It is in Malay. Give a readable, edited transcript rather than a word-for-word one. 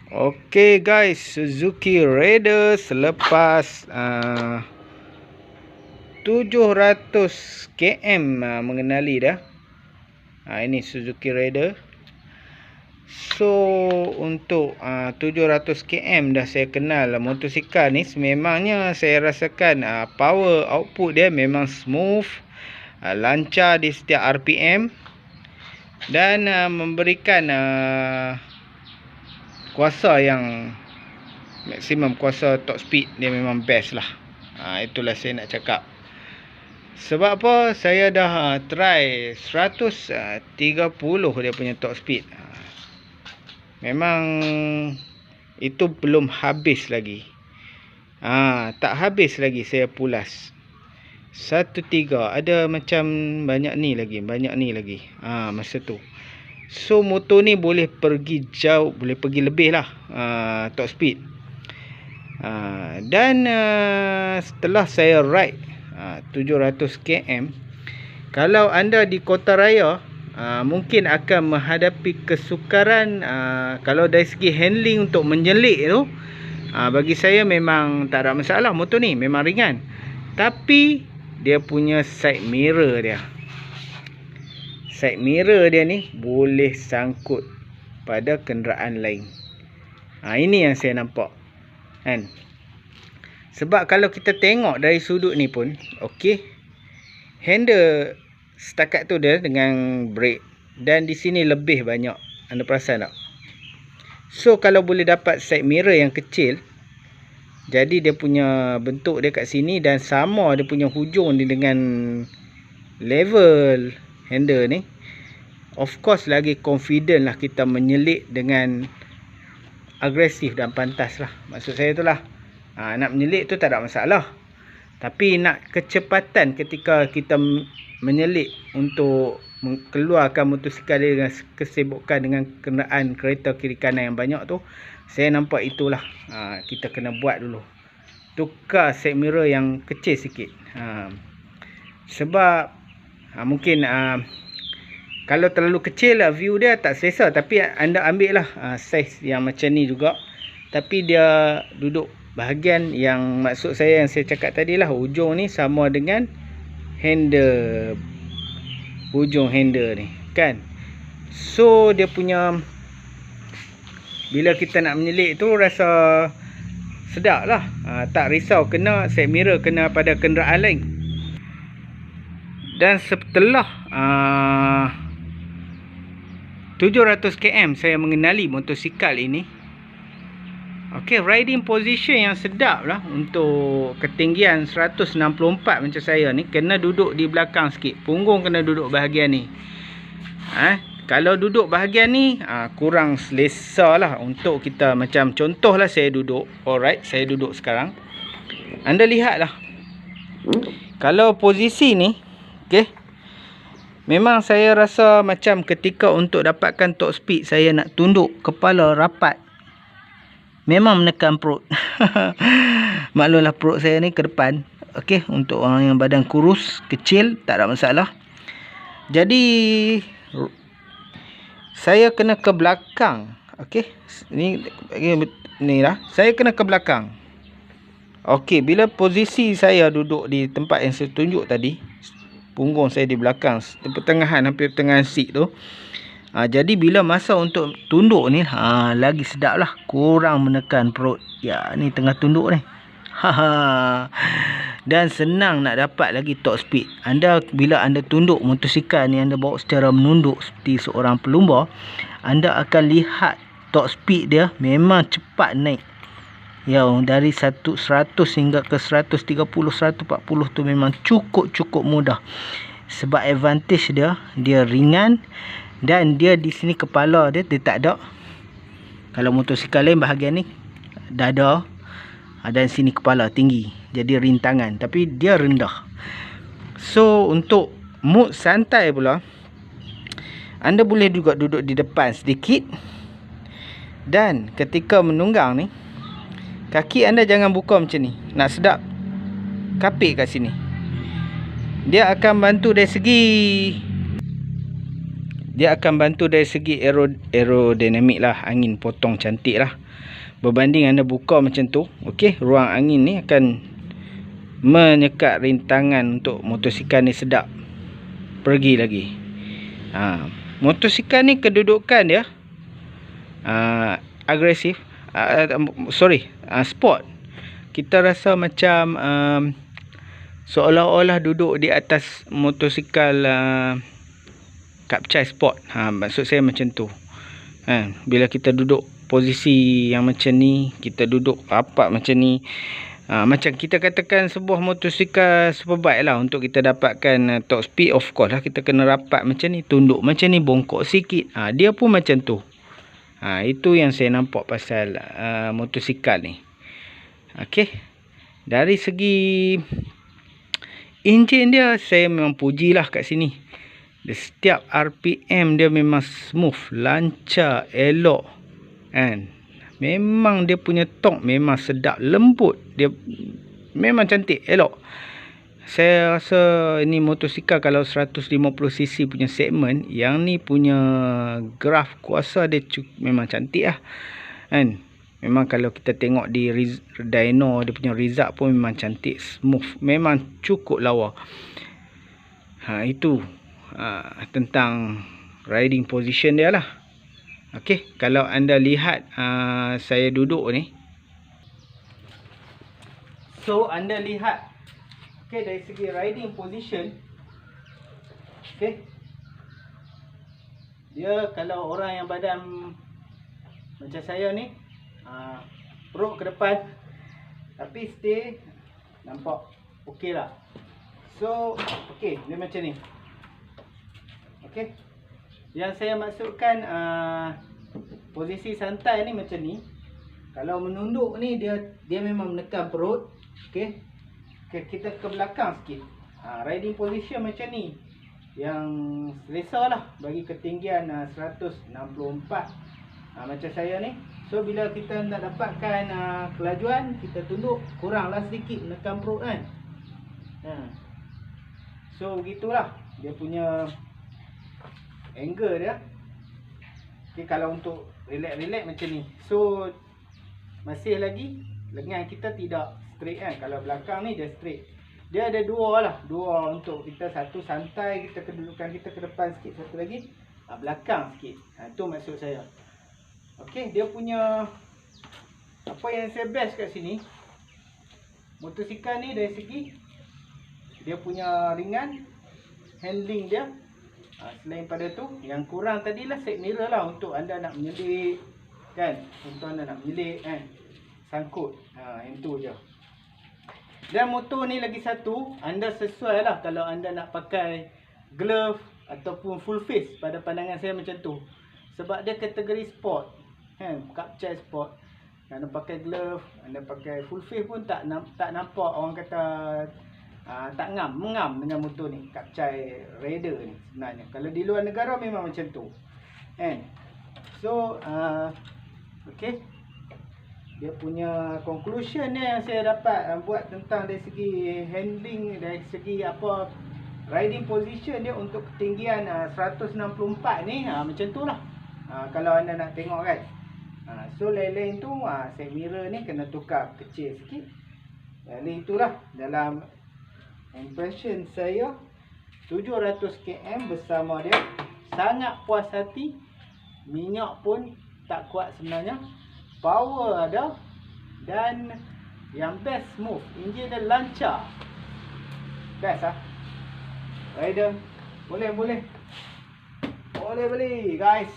Okey guys, Suzuki Raider selepas 700 km mengenali dah. Ini Suzuki Raider. So untuk 700 km dah saya kenal motosikal ni. Sememangnya saya rasakan power output dia memang smooth, lancar di setiap RPM dan memberikan kuasa yang maksimum, kuasa top speed dia memang best lah. Itulah saya nak cakap. Sebab apa? Saya dah try 130 dia punya top speed. Memang itu belum habis lagi. Tak habis lagi saya pulas. 1.3 ada macam banyak ni lagi, masa tu. So motor ni boleh pergi jauh, boleh pergi lebih lah top speed. Dan setelah saya ride 700 km, kalau anda di kota raya mungkin akan menghadapi kesukaran. Kalau dari segi handling untuk menyelik tu, bagi saya memang tak ada masalah. Motor ni memang ringan, tapi dia punya side mirror dia, ni boleh sangkut pada kenderaan lain. Ini yang saya nampak kan. Sebab kalau kita tengok dari sudut ni pun, okey, handle setakat tu dia dengan brake, dan di sini lebih banyak. Anda perasan tak? So kalau boleh dapat side mirror yang kecil, jadi dia punya bentuk dia kat sini dan sama dia punya hujung dia dengan level handle ni, of course lagi confident lah kita menyelik dengan agresif dan pantas lah. Maksud saya tu lah, nak menyelik tu tak ada masalah, tapi nak kecepatan ketika kita menyelik untuk keluarkan motosikal dengan kesibukan dengan kenderaan kereta kiri kanan yang banyak tu, saya nampak itulah kita kena buat dulu, tukar side mirror yang kecil sikit. Sebab mungkin kalau terlalu kecil lah view dia tak selesa, tapi anda ambil lah saiz yang macam ni juga, tapi dia duduk bahagian yang, maksud saya yang saya cakap tadi lah, hujung ni sama dengan handle, hujung handle ni kan. So dia punya, bila kita nak menyelik tu rasa sedap lah. Tak risau kena side mirror kena pada kenderaan lain. Dan setelah 700 km saya mengenali motosikal ini, okey, riding position yang sedap lah. Untuk ketinggian 164 macam saya ni, kena duduk di belakang sikit. Punggung kena duduk bahagian ni. Kalau duduk bahagian ni kurang selesa lah untuk kita. Macam contoh lah saya duduk, alright, saya duduk sekarang. Anda lihat lah, kalau posisi ni, okey, memang saya rasa macam ketika untuk dapatkan top speed, saya nak tunduk kepala rapat, memang menekan perut. Maklumlah perut saya ni ke depan. Okey, untuk orang yang badan kurus, kecil, tak ada masalah. Jadi saya kena ke belakang. Okey, ni lah, saya kena ke belakang. Okey, bila posisi saya duduk di tempat yang saya tunjuk tadi, punggung saya di belakang, di pertengahan, hampir pertengahan seat tu. Jadi bila masa untuk tunduk ni, lagi sedap lah, kurang menekan perut. Ya, ni tengah tunduk ni. Dan senang nak dapat lagi top speed. Bila anda tunduk motosikal ni, anda bawa secara menunduk seperti seorang pelumba, anda akan lihat top speed dia memang cepat naik. Ya, dari 100 hingga ke 130, 140 tu memang cukup mudah. Sebab advantage dia ringan, dan dia di sini kepala dia tak ada. Kalau motosikal lain bahagian ni dada, dan sini kepala tinggi, jadi rintangan, tapi dia rendah. So untuk mood santai pula, anda boleh juga duduk di depan sedikit, dan ketika menunggang ni, kaki anda jangan buka macam ni. Nak sedap, kapit kat sini. Dia akan bantu dari segi dia akan bantu dari segi aerodinamik lah, angin potong cantik lah. Berbanding anda buka macam tu, okey, ruang angin ni akan menyekat rintangan untuk motosikal ni sedap pergi lagi. Motosikal ni kedudukan dia agresif, sport. Kita rasa macam seolah-olah duduk di atas motosikal Kapcai Sport. Maksud saya macam tu. Bila kita duduk posisi yang macam ni, kita duduk rapat macam ni, macam kita katakan sebuah motosikal superbike lah, untuk kita dapatkan top speed, of course lah kita kena rapat macam ni, tunduk macam ni, bongkok sikit. Dia pun macam tu. Itu yang saya nampak pasal motosikal ni. Okey. Dari segi enjin dia, saya memang pujilah kat sini. Setiap RPM dia memang smooth, lancar, elok kan. Memang dia punya torque memang sedap, lembut. Dia memang cantik, elok. Saya rasa ini motosikal kalau 150cc punya segmen, yang ni punya graf kuasa dia memang cantik lah kan. Memang kalau kita tengok di dyno, dia punya result pun memang cantik, smooth, memang cukup lawa. Itu tentang riding position dia lah. Okey, kalau anda lihat saya duduk ni, so anda lihat, okey, dari segi riding position, okey, dia kalau orang yang badan macam saya ni, perut ke depan, tapi stay nampak okey lah. So okey, dia macam ni. Okey, yang saya maksudkan posisi santai ni macam ni. Kalau menunduk ni, dia memang menekan perut. Okey, kita ke belakang sikit. Riding position macam ni, yang selesa lah bagi ketinggian 164 macam saya ni. So bila kita nak dapatkan kelajuan, kita tunduk, kuranglah sedikit menekan perut kan. So begitulah dia punya angle dia. Okay, kalau untuk relax macam ni, so masih lagi lengan kita tidak straight kan. Kalau belakang ni dia straight. Dia ada dua untuk kita. Satu santai, kita kedudukan kita ke depan sikit. Satu lagi belakang sikit. Itu maksud saya. Okey, dia punya apa yang saya best kat sini, motosikal ni dari segi dia punya ringan, handling dia. Selain pada tu, yang kurang tadilah side mirror lah, untuk anda nak menyelip kan, untuk anda nak menyelip kan, sangkut. Yang tu je. Dan motor ni lagi satu, anda sesuai lah kalau anda nak pakai glove ataupun full face. Pada pandangan saya macam tu, sebab dia kategori sport kan, Kapcai Sport. Anda pakai glove, anda pakai full face pun tak nampak orang kata tak mengam dengan motor ni, Kapcai Raider ni sebenarnya. Kalau di luar negara memang macam tu kan. So okey, dia punya conclusion ni yang saya dapat buat tentang dari segi handling, dari segi apa riding position dia untuk ketinggian 164 ni, macam tu lah. Kalau anda nak tengok kan. So lain-lain tu side mirror ni kena tukar kecil sikit. Jadi itulah dalam impression saya 700 km bersama dia. Sangat puas hati. Minyak pun tak kuat sebenarnya. Power ada. Dan yang best, smooth. Enjin dia lancar. Best lah. Rider boleh beli guys.